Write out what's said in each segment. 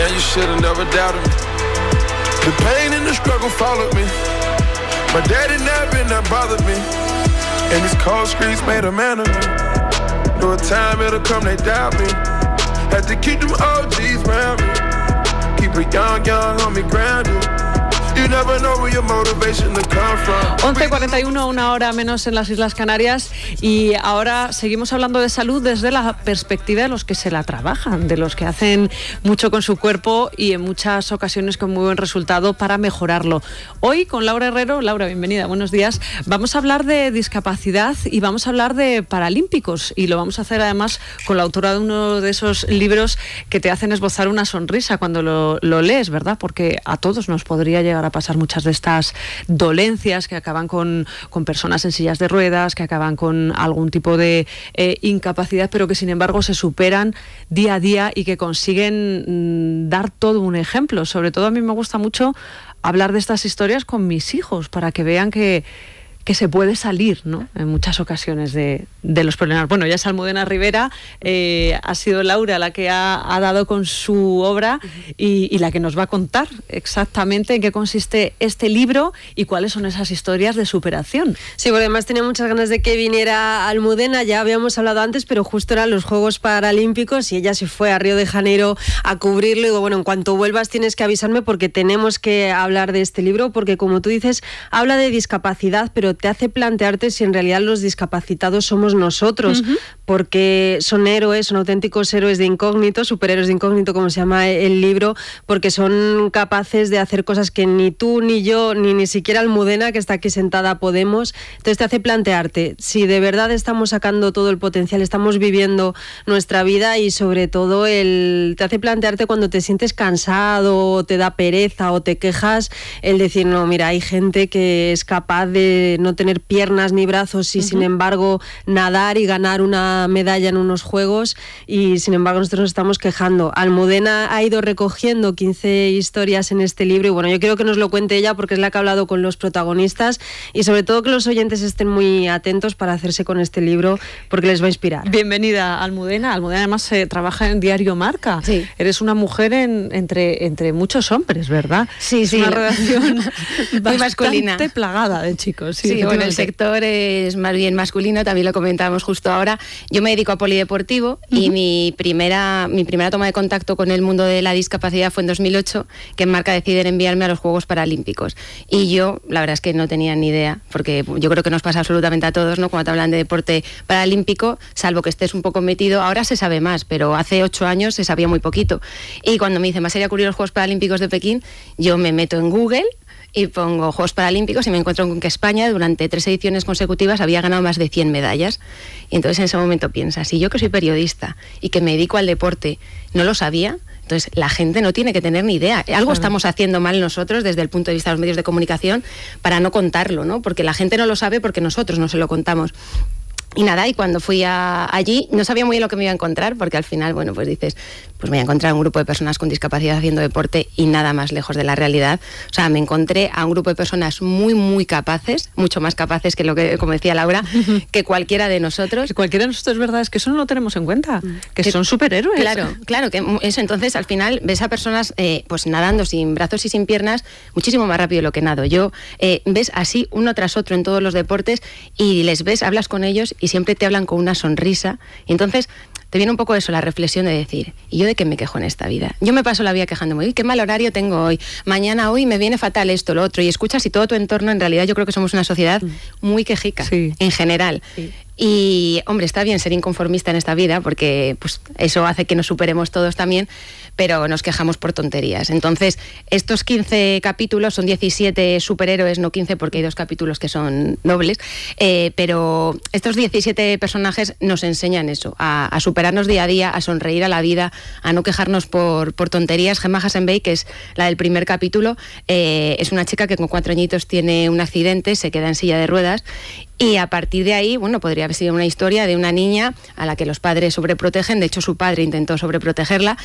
man, you should've never doubted me. The pain and the struggle followed me. My daddy never been that bothered me. And these cold streets made a man of me. Knew a time it'll come, they doubt me. Had to keep them OGs around me. Keep a young homie grounded. 11:41, una hora menos en las Islas Canarias, y ahora seguimos hablando de salud desde la perspectiva de los que se la trabajan, de los que hacen mucho con su cuerpo y en muchas ocasiones con muy buen resultado para mejorarlo. Hoy con Laura Herrero. Laura, bienvenida, buenos días. Vamos a hablar de discapacidad y vamos a hablar de paralímpicos, y lo vamos a hacer además con la autora de uno de esos libros que te hacen esbozar una sonrisa cuando lo lees, ¿verdad? Porque a todos nos podría llegar a pasar muchas de estas dolencias que acaban con personas en sillas de ruedas, que acaban con algún tipo de incapacidad, pero que sin embargo se superan día a día y que consiguen dar todo un ejemplo. Sobre todo a mí me gusta mucho hablar de estas historias con mis hijos para que vean que se puede salir, ¿no?, en muchas ocasiones de los problemas. Bueno, ya es Almudena Rivera, ha sido Laura la que ha dado con su obra y la que nos va a contar exactamente en qué consiste este libro y cuáles son esas historias de superación. Sí, porque además tenía muchas ganas de que viniera Almudena, ya habíamos hablado antes, pero justo eran los Juegos Paralímpicos y ella se fue a Río de Janeiro a cubrirlo. Y digo, bueno, en cuanto vuelvas tienes que avisarme porque tenemos que hablar de este libro, porque como tú dices, habla de discapacidad, pero te hace plantearte si en realidad los discapacitados somos nosotros, porque son héroes, son auténticos héroes de incógnito, superhéroes de incógnito, como se llama el libro, porque son capaces de hacer cosas que ni tú, ni yo, ni siquiera Almudena, que está aquí sentada, podemos. Entonces te hace plantearte si de verdad estamos sacando todo el potencial, estamos viviendo nuestra vida, y sobre todo te hace plantearte cuando te sientes cansado, o te da pereza, o te quejas, el decir, no, mira, hay gente que es capaz de no tener piernas ni brazos y sin embargo nadar y ganar una medalla en unos juegos, y sin embargo nosotros nos estamos quejando. Almudena ha ido recogiendo 15 historias en este libro, y bueno, yo quiero que nos lo cuente ella porque es la que ha hablado con los protagonistas, y sobre todo que los oyentes estén muy atentos para hacerse con este libro porque les va a inspirar. Bienvenida, Almudena. Almudena además trabaja en Diario Marca. Sí. Eres una mujer entre muchos hombres, ¿verdad? Sí, es una relación muy masculina, bastante plagada de chicos. Sí, bueno, el sector es más bien masculino, también lo comentábamos justo ahora. Yo me dedico a polideportivo y mi primera toma de contacto con el mundo de la discapacidad fue en 2008, que en Marca deciden enviarme a los Juegos Paralímpicos. Y yo, la verdad es que no tenía ni idea, porque yo creo que nos pasa absolutamente a todos, ¿no?, cuando te hablan de deporte paralímpico, salvo que estés un poco metido. Ahora se sabe más, pero hace 8 años se sabía muy poquito. Y cuando me dicen, ¿vas a ir a cubrir los Juegos Paralímpicos de Pekín?, yo me meto en Google y pongo Juegos Paralímpicos y me encuentro con que España durante 3 ediciones consecutivas había ganado más de 100 medallas. Y entonces en ese momento piensas, si yo, que soy periodista y que me dedico al deporte, no lo sabía, entonces la gente no tiene que tener ni idea. Algo estamos haciendo mal nosotros desde el punto de vista de los medios de comunicación para no contarlo, ¿no? Porque la gente no lo sabe porque nosotros no se lo contamos. Y nada, y cuando fui allí no sabía muy bien lo que me iba a encontrar, porque al final, bueno, pues dices, pues me voy a encontrar un grupo de personas con discapacidad haciendo deporte, y nada más lejos de la realidad. O sea, me encontré a un grupo de personas muy, muy capaces, mucho más capaces que lo que, como decía Laura, que cualquiera de nosotros. Cualquiera de nosotros, verdad, es que eso no lo tenemos en cuenta, que son superhéroes. Claro, que eso. Entonces, al final, ves a personas pues nadando sin brazos y sin piernas muchísimo más rápido de lo que nado. Ves así uno tras otro en todos los deportes, y les ves, hablas con ellos y siempre te hablan con una sonrisa, y entonces te viene un poco eso, la reflexión de decir, ¿y yo de qué me quejo en esta vida? Yo me paso la vida quejándome, uy, qué mal horario tengo hoy, mañana, hoy me viene fatal esto, lo otro, y escuchas, y todo tu entorno, en realidad yo creo que somos una sociedad muy quejica, en general. Sí. Y, hombre, está bien ser inconformista en esta vida, porque pues, eso hace que nos superemos todos también, pero nos quejamos por tonterías. Entonces, estos 15 capítulos, son 17 superhéroes, no 15 porque hay 2 capítulos que son dobles, pero estos 17 personajes nos enseñan eso, a superarnos día a día, a sonreír a la vida, a no quejarnos por tonterías. Gemma Hassanbey, que es la del primer capítulo, es una chica que con 4 añitos tiene un accidente, se queda en silla de ruedas, Y a partir de ahí, bueno, podría haber sido una historia de una niña a la que los padres sobreprotegen. De hecho, su padre intentó sobreprotegerla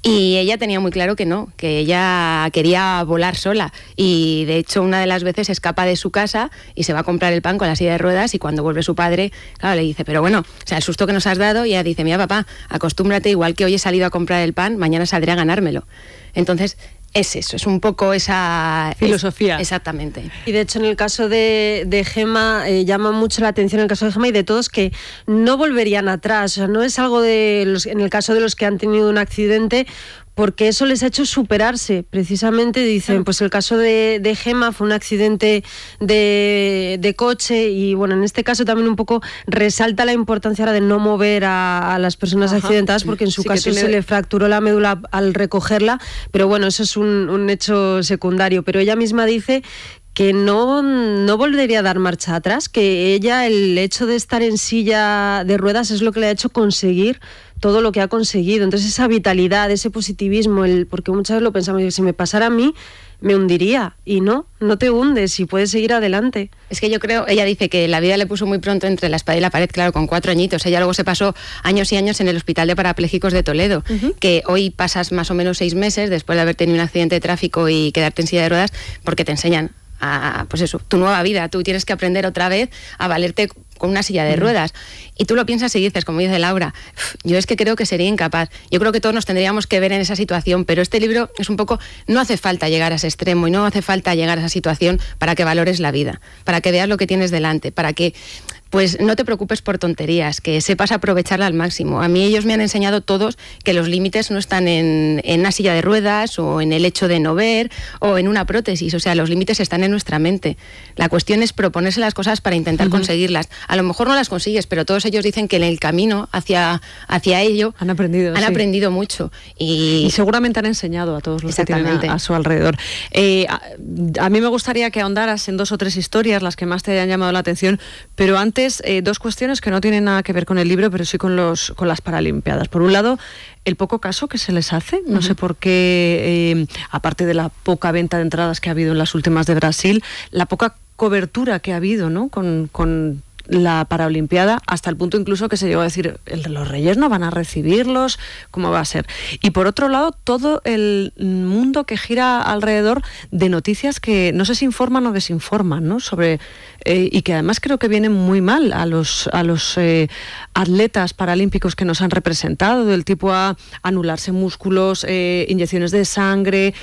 y ella tenía muy claro que no, que ella quería volar sola. Y de hecho, una de las veces escapa de su casa y se va a comprar el pan con la silla de ruedas, y cuando vuelve su padre, claro, le dice, pero bueno, o sea, el susto que nos has dado, y ella dice, mira papá, acostúmbrate, igual que hoy he salido a comprar el pan, mañana saldré a ganármelo. Entonces, es eso, es un poco esa filosofía. Exactamente. Y de hecho en el caso de Gemma, llama mucho la atención el caso de Gemma y de todos, que no volverían atrás. O sea, no es algo en el caso de los que han tenido un accidente, porque eso les ha hecho superarse. Precisamente dicen, pues el caso de Gemma fue un accidente de coche, y bueno, en este caso también un poco resalta la importancia ahora de no mover a las personas accidentadas, porque en su caso se le fracturó la médula al recogerla, pero bueno, eso es un hecho secundario. Pero ella misma dice que no volvería a dar marcha atrás, que ella, el hecho de estar en silla de ruedas es lo que le ha hecho conseguir todo lo que ha conseguido. Entonces esa vitalidad, ese positivismo, porque muchas veces lo pensamos, si me pasara a mí, me hundiría, y no te hundes y puedes seguir adelante. Es que yo creo, ella dice que la vida le puso muy pronto entre la espada y la pared, claro, con 4 añitos. Ella luego se pasó años y años en el Hospital de Parapléjicos de Toledo, que hoy pasas más o menos 6 meses después de haber tenido un accidente de tráfico y quedarte en silla de ruedas, porque te enseñan pues eso, tu nueva vida. Tú tienes que aprender otra vez a valerte con una silla de ruedas. Y tú lo piensas y dices, como dice Laura, yo es que creo que sería incapaz. Yo creo que todos nos tendríamos que ver en esa situación, pero este libro es un poco, no hace falta llegar a ese extremo y no hace falta llegar a esa situación para que valores la vida, para que veas lo que tienes delante, para que pues no te preocupes por tonterías, que sepas aprovecharla al máximo. A mí ellos me han enseñado todos que los límites no están en una silla de ruedas o en el hecho de no ver o en una prótesis. O sea, los límites están en nuestra mente. La cuestión es proponerse las cosas para intentar conseguirlas. A lo mejor no las consigues, pero todos ellos dicen que en el camino hacia ello han aprendido mucho. Y seguramente han enseñado a todos los que tienen a su alrededor. A mí me gustaría que ahondaras en 2 o 3 historias, las que más te hayan llamado la atención, pero antes 2 cuestiones que no tienen nada que ver con el libro, pero sí con las Paralimpiadas. Por un lado, el poco caso que se les hace, no sé por qué, aparte de la poca venta de entradas que ha habido en las últimas de Brasil, la poca cobertura que ha habido, ¿no?, con la Paralimpiada, hasta el punto incluso que se llegó a decir, los Reyes no van a recibirlos, ¿cómo va a ser? Y por otro lado, todo el mundo que gira alrededor de noticias que no sé si informan o desinforman, ¿no?, sobre y que además creo que vienen muy mal a los atletas paralímpicos que nos han representado, del tipo a anularse músculos, inyecciones de sangre,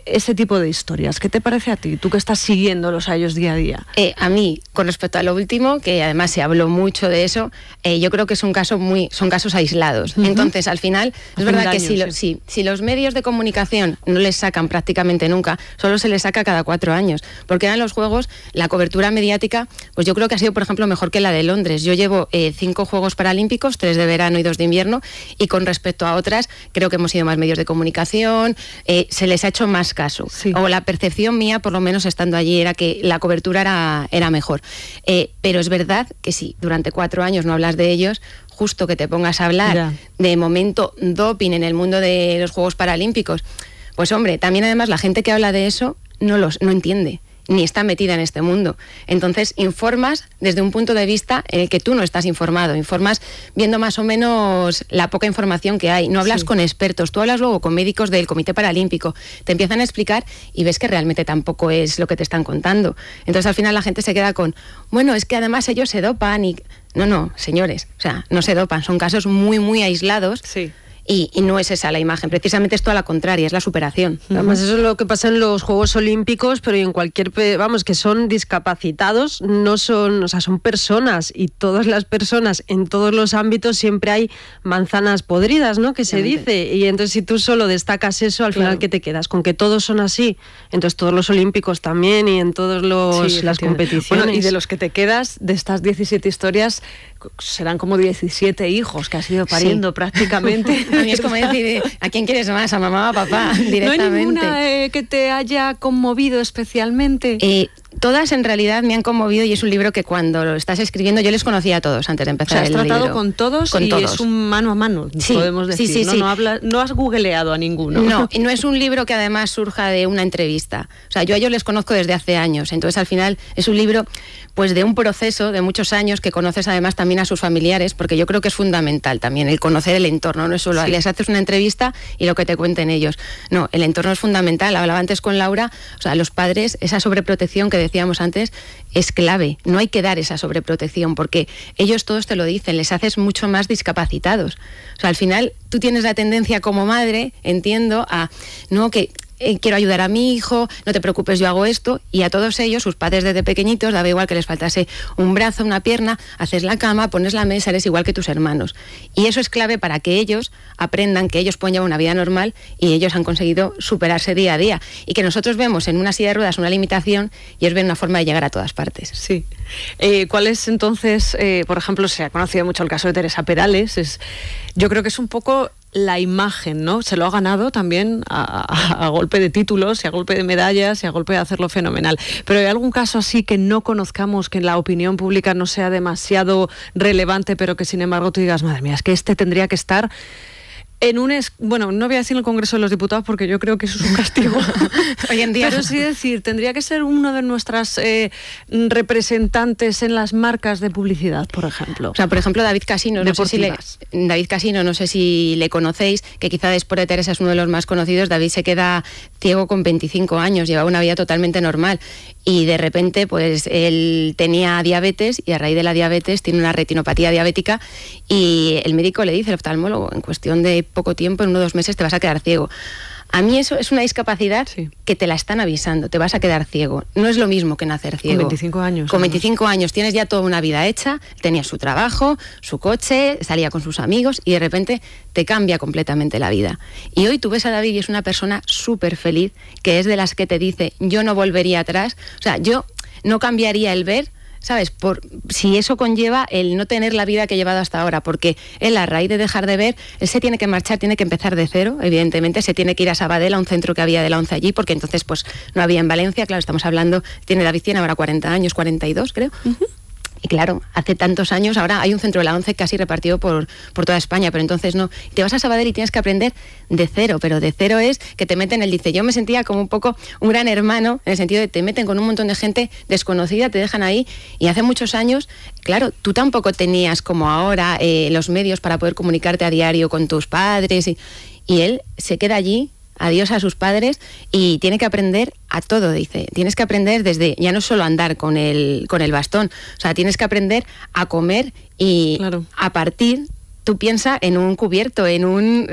ese tipo de historias. ¿Qué te parece a ti? Tú que estás siguiéndolos a ellos día a día. A mí, con respecto a lo último, que además se habló mucho de eso, yo creo que son casos aislados. Entonces, al final, es verdad que si los medios de comunicación no les sacan prácticamente nunca, solo se les saca cada 4 años, porque en los Juegos la cobertura mediática, pues yo creo que ha sido, por ejemplo, mejor que la de Londres. Yo llevo 5 Juegos Paralímpicos, 3 de verano y 2 de invierno, y con respecto a otras, creo que hemos sido más medios de comunicación, se les ha hecho más caso. Sí. O la percepción mía, por lo menos estando allí, era que la cobertura era mejor. Pero es verdad que si durante 4 años no hablas de ellos, justo que te pongas a hablar de momento doping en el mundo de los Juegos Paralímpicos, pues hombre, también además la gente que habla de eso no entiende, ni está metida en este mundo. Entonces informas desde un punto de vista en el que tú no estás informado, informas viendo más o menos la poca información que hay, no hablas con expertos, tú hablas luego con médicos del Comité Paralímpico, te empiezan a explicar y ves que realmente tampoco es lo que te están contando. Entonces al final la gente se queda con, bueno, es que además ellos se dopan y... No, señores, o sea, no se dopan, son casos muy, muy aislados. Sí. Y no es esa la imagen, precisamente es toda la contraria, es la superación. Además, eso es lo que pasa en los Juegos Olímpicos, pero en cualquier, que son discapacitados, no son, o sea, son personas, y todas las personas en todos los ámbitos siempre hay manzanas podridas, ¿no?, que se dice, y entonces si tú solo destacas eso, al final ¿qué te quedas? Con que todos son así, entonces todos los olímpicos también y en todas las competiciones. Bueno, y de los que te quedas, de estas 17 historias, serán como 17 hijos que has ido pariendo prácticamente. A mí es como decir, ¿a quién quieres más? ¿A mamá o a papá? Directamente. ¿No hay ninguna que te haya conmovido especialmente? Todas en realidad me han conmovido y es un libro que cuando lo estás escribiendo, yo les conocía a todos antes de empezar el libro. Has tratado con todos y todos. Es un mano a mano, sí, podemos decir. Sí, ¿no? No has googleado a ninguno. No, y no es un libro que además surja de una entrevista. O sea, yo a ellos les conozco desde hace años, entonces al final es un libro pues de un proceso de muchos años que conoces además también a sus familiares, porque yo creo que es fundamental también el conocer el entorno, no es solo les haces una entrevista y lo que te cuenten ellos. No, el entorno es fundamental. Hablaba antes con Laura, o sea, los padres, esa sobreprotección que decíamos antes es clave. No hay que dar esa sobreprotección porque ellos todos te lo dicen, les haces mucho más discapacitados. O sea, al final tú tienes la tendencia como madre, entiendo, a no que quiero ayudar a mi hijo, no te preocupes, yo hago esto, y a todos ellos, sus padres desde pequeñitos, daba igual que les faltase un brazo, una pierna, haces la cama, pones la mesa, eres igual que tus hermanos. Y eso es clave para que ellos aprendan que ellos pueden llevar una vida normal y ellos han conseguido superarse día a día. Y que nosotros vemos en una silla de ruedas una limitación y ellos ven una forma de llegar a todas partes. Sí. ¿Cuál es entonces, por ejemplo, se ha conocido mucho el caso de Teresa Perales? Yo creo que es un poco la imagen, ¿no? Se lo ha ganado también a golpe de títulos y a golpe de medallas y a golpe de hacerlo fenomenal. Pero ¿hay algún caso así que no conozcamos, que en la opinión pública no sea demasiado relevante, pero que sin embargo tú digas, madre mía, es que este tendría que estar en un... Bueno, no voy a decir en el Congreso de los Diputados porque yo creo que eso es un castigo hoy en día. Pero sí decir, tendría que ser uno de nuestras representantes en las marcas de publicidad, por ejemplo. O sea, por ejemplo, David Casino, no sé si le conocéis, que quizá después de Teresa es uno de los más conocidos. David se queda ciego con 25 años, llevaba una vida totalmente normal y de repente pues él tenía diabetes y a raíz de la diabetes tiene una retinopatía diabética y el médico le dice, el oftalmólogo, en cuestión de poco tiempo, en 1 o 2 meses te vas a quedar ciego. A mí eso es una discapacidad que te la están avisando, te vas a quedar ciego. No es lo mismo que nacer ciego. Con 25 años. Con 25 años tienes ya toda una vida hecha, tenía su trabajo, su coche, salía con sus amigos y de repente te cambia completamente la vida. Y hoy tú ves a David y es una persona súper feliz, que es de las que te dice, yo no volvería atrás, o sea, yo no cambiaría el ver, ¿sabes? Si eso conlleva el no tener la vida que he llevado hasta ahora, porque él a raíz de dejar de ver, él se tiene que marchar, tiene que empezar de cero, evidentemente, se tiene que ir a Sabadell, a un centro que había de la ONCE allí, porque entonces pues no había en Valencia, claro, estamos hablando, David tiene ahora 40 años, 42 creo, y claro, hace tantos años, ahora hay un centro de la ONCE casi repartido por toda España, pero entonces no. Te vas a Sabadell y tienes que aprender de cero, pero de cero es que te meten, él dice, yo me sentía como un poco un gran hermano, en el sentido de te meten con un montón de gente desconocida, te dejan ahí, y hace muchos años, claro, tú tampoco tenías como ahora los medios para poder comunicarte a diario con tus padres, y él se queda allí, adiós a sus padres, y tiene que aprender a todo, dice. Tienes que aprender desde, ya no solo andar con el bastón, o sea, tienes que aprender a comer y a partir. Tú piensas en un cubierto, en un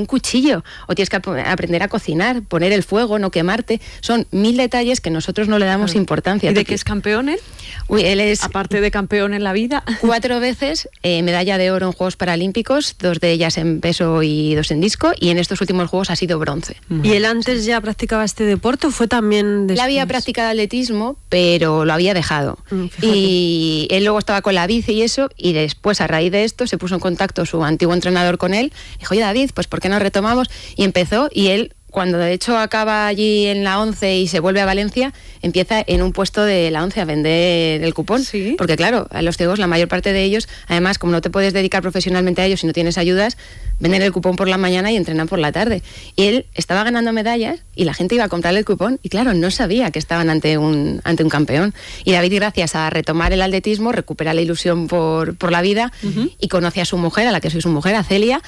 cuchillo, o tienes que aprender a cocinar, poner el fuego, no quemarte. Son 1000 detalles que nosotros no le damos importancia. ¿Y de qué es campeón él? Uy, él es... Aparte de campeón en la vida. 4 veces medalla de oro en Juegos Paralímpicos, 2 de ellas en peso y 2 en disco, y en estos últimos Juegos ha sido bronce. ¿Y él antes ya practicaba este deporte o fue también después? Él había practicado atletismo, pero lo había dejado. Y él luego estaba con la bici y eso, y después, a raíz de esto, se puso en contacto su antiguo entrenador con él, dijo, oye David, pues ¿por qué no retomamos? Y empezó, y él, cuando de hecho acaba allí en la ONCE y se vuelve a Valencia, empieza en un puesto de la ONCE a vender el cupón. ¿Sí? Porque claro, a los ciegos, la mayor parte de ellos, además, como no te puedes dedicar profesionalmente a ellos si no tienes ayudas, venden el cupón por la mañana y entrenan por la tarde. Y él estaba ganando medallas y la gente iba a comprarle el cupón y claro, no sabía que estaban ante un campeón. Y David, gracias a retomar el atletismo, recupera la ilusión por la vida y conoce a su mujer, a la que soy su mujer, a Celia,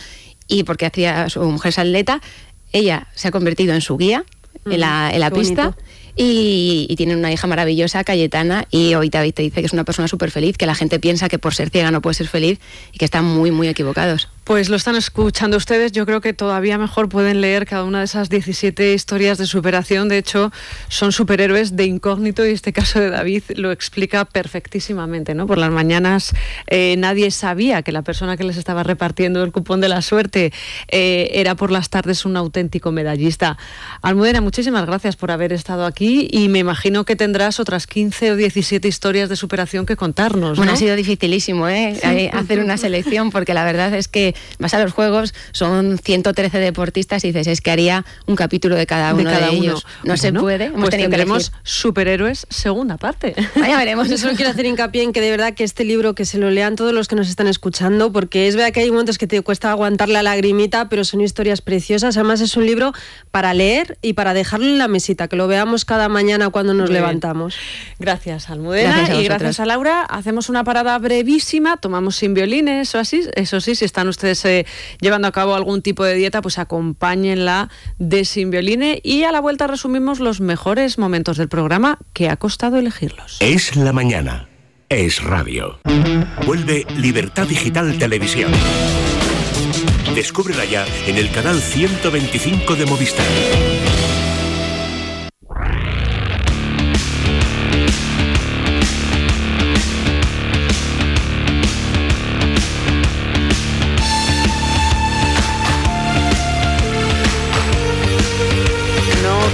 y porque hacía su mujer es atleta, ella se ha convertido en su guía en la pista y tienen una hija maravillosa, Cayetana, y hoy David te dice que es una persona súper feliz, que la gente piensa que por ser ciega no puede ser feliz y que están muy, muy equivocados. Pues lo están escuchando ustedes, yo creo que todavía mejor pueden leer cada una de esas 17 historias de superación. De hecho, son superhéroes de incógnito y este caso de David lo explica perfectísimamente, ¿no? Por las mañanas nadie sabía que la persona que les estaba repartiendo el cupón de la suerte era por las tardes un auténtico medallista. Almudena, muchísimas gracias por haber estado aquí y me imagino que tendrás otras 15 o 17 historias de superación que contarnos, ¿no? Bueno, ha sido dificilísimo hacer una selección porque la verdad es que que vas a los juegos, son 113 deportistas y dices, es que haría un capítulo de cada uno de ellos. No se puede. Pues tendremos Superhéroes segunda parte. Ya veremos. Yo solo quiero hacer hincapié en que de verdad que este libro, que se lo lean todos los que nos están escuchando, porque es verdad que hay momentos que te cuesta aguantar la lagrimita, pero son historias preciosas. Además es un libro para leer y para dejarlo en la mesita, que lo veamos cada mañana cuando nos levantamos. Gracias, Almudena, y gracias a Laura. Hacemos una parada brevísima, tomamos Sin Violines, eso sí, si están ustedes llevando a cabo algún tipo de dieta, pues acompáñenla de Sin Violine, y a la vuelta resumimos los mejores momentos del programa que ha costado elegirlos. Es la mañana, es radio. Vuelve Libertad Digital Televisión. Descúbrela ya en el canal 125 de Movistar.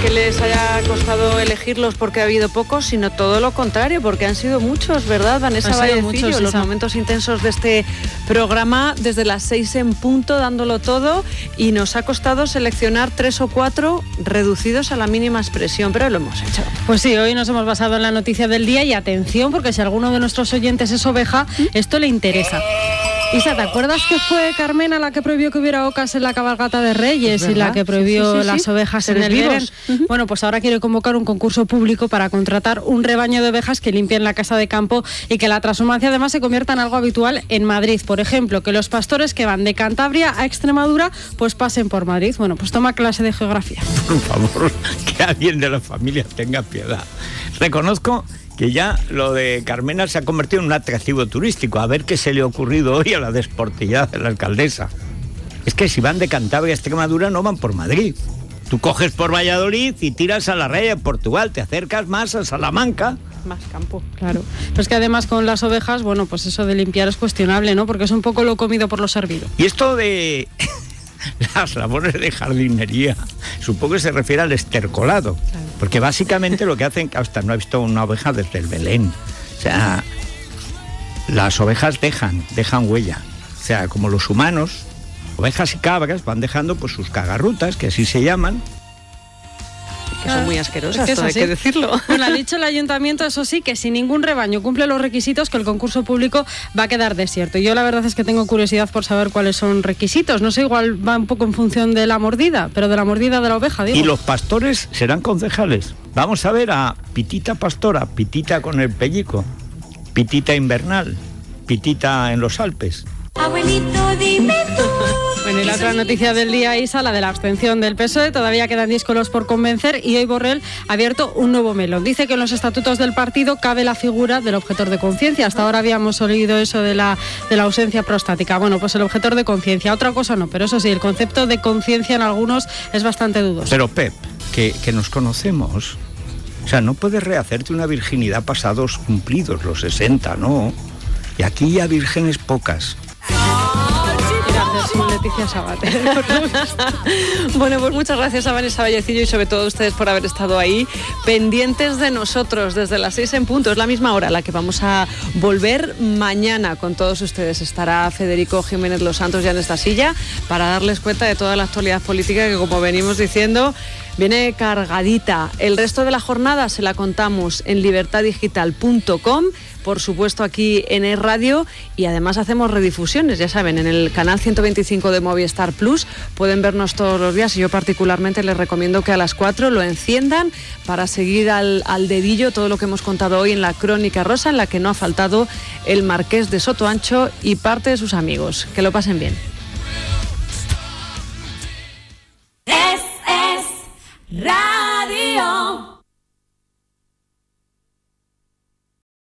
Que les haya costado elegirlos porque ha habido pocos, sino todo lo contrario, porque han sido muchos, ¿verdad, Vanessa Vallecillo? Los momentos intensos de este programa, desde las 6 en punto, dándolo todo, y nos ha costado seleccionar 3 o 4 reducidos a la mínima expresión, pero lo hemos hecho. Pues sí, hoy nos hemos basado en la noticia del día, y atención, porque si alguno de nuestros oyentes es oveja, esto le interesa. Isa, ¿te acuerdas que fue Carmena la que prohibió que hubiera ocas en la cabalgata de Reyes y la que prohibió las ovejas en el Belén? Bueno, pues ahora quiere convocar un concurso público para contratar un rebaño de ovejas que limpien la casa de campo y que la transhumancia además se convierta en algo habitual en Madrid. Por ejemplo, que los pastores que van de Cantabria a Extremadura pues pasen por Madrid. Bueno, pues toma clase de geografía. Por favor, que alguien de la familia tenga piedad. Reconozco que ya lo de Carmena se ha convertido en un atractivo turístico. A ver qué se le ha ocurrido hoy a la desportillada de la alcaldesa. Es que si van de Cantabria a Extremadura no van por Madrid. Tú coges por Valladolid y tiras a la raya de Portugal, te acercas más a Salamanca. Más campo. Claro. Pues que además con las ovejas, bueno, pues eso de limpiar es cuestionable, ¿no? Porque es un poco lo comido por lo servido. Y esto de las labores de jardinería, supongo que se refiere al estercolado. Claro. Porque básicamente lo que hacen, hasta no he visto una oveja desde el Belén. O sea, las ovejas dejan huella. O sea, como los humanos, ovejas y cabras van dejando pues sus cagarrutas, que así se llaman. Que son muy asquerosas, es que hay que decirlo. Bueno, ha dicho el ayuntamiento, eso sí, que si ningún rebaño cumple los requisitos, que el concurso público va a quedar desierto. Yo la verdad es que tengo curiosidad por saber cuáles son requisitos. No sé, igual va un poco en función de la mordida, pero de la mordida de la oveja, digo. ¿Y los pastores serán concejales? Vamos a ver a Pitita Pastora, Pitita con el pellico, Pitita invernal, Pitita en los Alpes. Abuelito, dime tú. Bueno, y la otra noticia del día, Isa, la de la abstención del PSOE. Todavía quedan 10 colos por convencer y hoy Borrell ha abierto un nuevo melón. Dice que en los estatutos del partido cabe la figura del objetor de conciencia. Hasta ahora habíamos oído eso de la ausencia prostática. Bueno, pues el objetor de conciencia. Otra cosa no, pero eso sí, el concepto de conciencia en algunos es bastante dudoso. Pero Pep, que nos conocemos. O sea, no puedes rehacerte una virginidad pasados cumplidos, los 60, ¿no? Y aquí ya vírgenes pocas. Con Leticia Sabater. Bueno, pues muchas gracias a Vanessa Vallecillo y sobre todo a ustedes por haber estado ahí pendientes de nosotros desde las 6 en punto. Es la misma hora a la que vamos a volver mañana con todos ustedes. Estará Federico Jiménez Los Santos ya en esta silla para darles cuenta de toda la actualidad política que, como venimos diciendo, viene cargadita. El resto de la jornada se la contamos en libertaddigital.com, por supuesto aquí en Es Radio, y además hacemos redifusiones, ya saben, en el canal 125 de Movistar Plus. Pueden vernos todos los días y yo particularmente les recomiendo que a las 4 lo enciendan para seguir al dedillo todo lo que hemos contado hoy en la Crónica Rosa, en la que no ha faltado el Marqués de Sotoancho y parte de sus amigos. Que lo pasen bien. Es Radio.